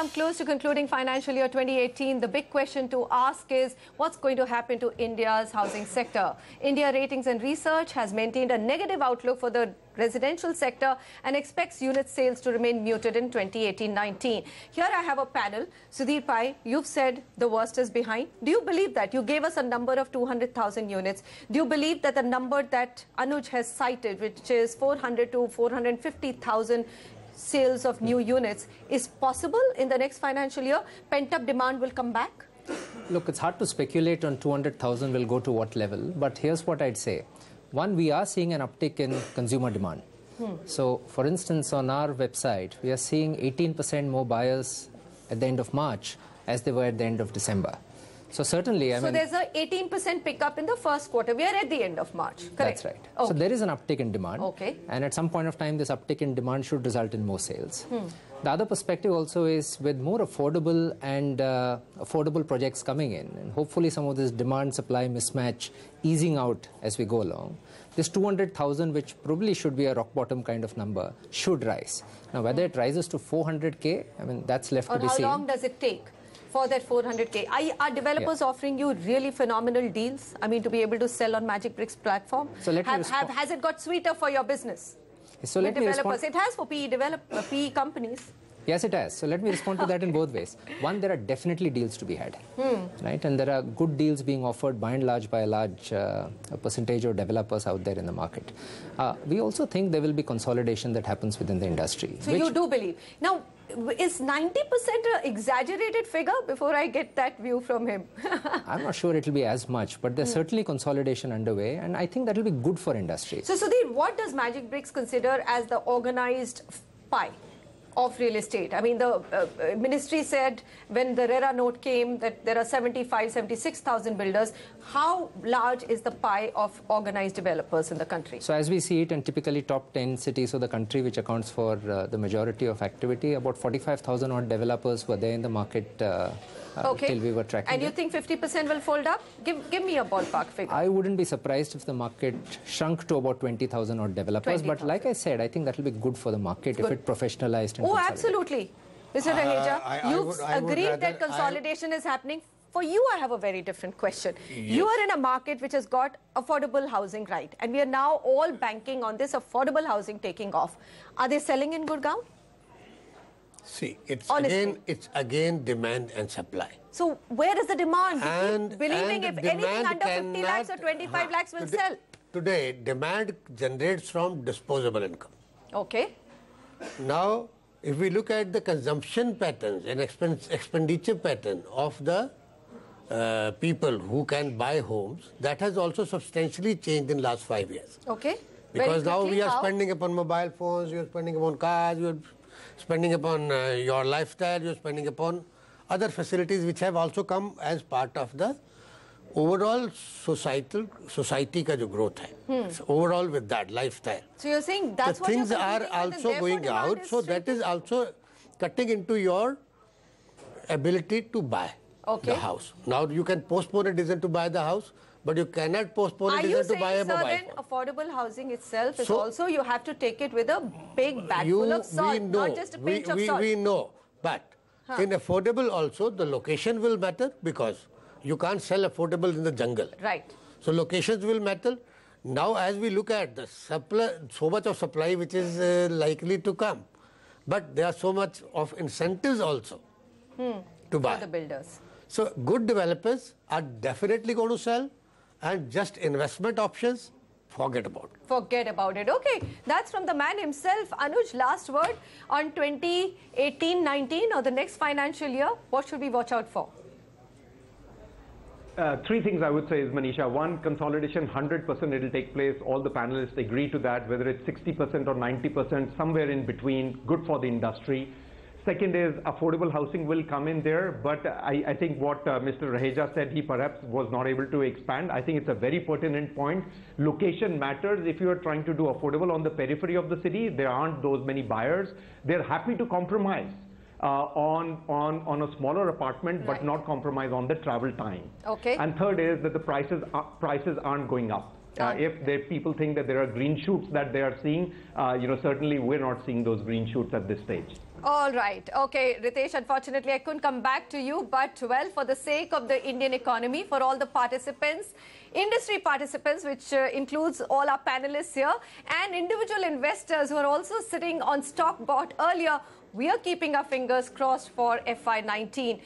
come close to concluding financial year 2018. The big question to ask is what's going to happen to India's housing sector? India Ratings and Research has maintained a negative outlook for the residential sector and expects unit sales to remain muted in 2018-19. Here I have a panel. Sudhir Pai, you've said the worst is behind. Do you believe that? You gave us a number of 200,000 units. Do you believe that the number that Anuj has cited, which is 400 to 450,000 sales of new units, is possible in the next financial year? Pent-up demand will come back? Look, it's hard to speculate on 200,000 will go to what level, but here's what I'd say. One, we are seeing an uptick in consumer demand. So, for instance, on our website, we are seeing 18% more buyers at the end of March as they were at the end of December. So certainly, I mean... So there's a 18% pickup in the first quarter. We are at the end of March, correct? That's right. Okay. So there is an uptick in demand. Okay. And at some point of time, this uptick in demand should result in more sales. The other perspective also is with more affordable and affordable projects coming in, and hopefully some of this demand-supply mismatch easing out as we go along, this 200,000, which probably should be a rock-bottom kind of number, should rise. Now, whether it rises to 400K, I mean, that's left to be seen. How long does it take for that 400K? Are developers offering you really phenomenal deals? I mean, to be able to sell on Magic Bricks platform? So let me has it got sweeter for your business? So let me respond. It has for PE companies. Yes, it has. So let me respond to that in both ways. One, there are definitely deals to be had, right? And there are good deals being offered by and large by a large percentage of developers out there in the market. We also think there will be consolidation that happens within the industry. So you do believe. Now, is 90% an exaggerated figure before I get that view from him? I'm not sure it will be as much, but there's certainly consolidation underway, and I think that will be good for industry. So Sudhir, what does Magic Bricks consider as the organized pie of real estate? I mean, the ministry said when the RERA note came that there are 76,000 builders. How large is the pie of organized developers in the country? So as we see it in typically top 10 cities of the country, which accounts for the majority of activity, about 45,000 odd developers were there in the market till we were tracking. And you think 50% will fold up? Give me a ballpark figure. I wouldn't be surprised if the market shrunk to about 20,000 odd developers. 20, but like I said, I think that will be good for the market if it professionalized. And absolutely. Mr. Raheja, you've agreed that consolidation is happening. For you, I have a very different question. Yes. You are in a market which has got affordable housing, right? And we are now all banking on this affordable housing taking off. Are they selling in Gurgaon? See, it's again demand and supply. So where is the demand? Believing if anything under 50 lakhs or 25 lakhs will sell. Today, demand generates from disposable income. Okay. Now, if we look at the consumption patterns and expenditure pattern of the people who can buy homes, that has also substantially changed in the last 5 years. Okay. Because now we are spending upon mobile phones, you are spending upon cars, you are spending upon your lifestyle, you are spending upon other facilities which have also come as part of the overall society ka jo growth hai. So overall with that lifestyle. So you're saying that's the things are also going out, so that is also cutting into your ability to buy the house. Now you can postpone a decision to buy the house, but you cannot postpone a decision to buy a mobile phone. Are you saying, sir, then affordable housing itself is also, you have to take it with a big bag full of salt, not just a pinch of salt? We know, but in affordable also, the location will matter because you can't sell affordable in the jungle. Right. So locations will matter. Now as we look at the supply, so much of supply which is likely to come, but there are so much of incentives also to buy. For the builders. So good developers are definitely going to sell, and just investment options, forget about it. Forget about it. Okay, that's from the man himself. Anuj, last word on 2018-19 or the next financial year. What should we watch out for? Three things I would say is, Manisha. One, consolidation, 100% it will take place. All the panelists agree to that, whether it's 60% or 90%, somewhere in between, good for the industry. Second is affordable housing will come in there, but I think what Mr. Raheja said, he perhaps was not able to expand. I think it's a very pertinent point. Location matters. If you are trying to do affordable on the periphery of the city, there aren't those many buyers. They're happy to compromise on a smaller apartment, but not compromise on the travel time. Okay. And third is that the prices aren't going up. If people think that there are green shoots that they are seeing, certainly we're not seeing those green shoots at this stage. All right. Okay, Ritesh, unfortunately, I couldn't come back to you, but well, for the sake of the Indian economy, for all the participants, industry participants, which includes all our panelists here, and individual investors who are also sitting on stock bought earlier, we are keeping our fingers crossed for FY19.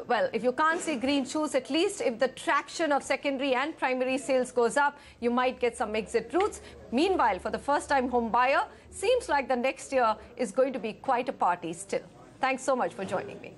Well, if you can't see green shoots, at least if the traction of secondary and primary sales goes up, you might get some exit routes. Meanwhile, for the first-time home buyer, seems like the next year is going to be quite a party still. Thanks so much for joining me.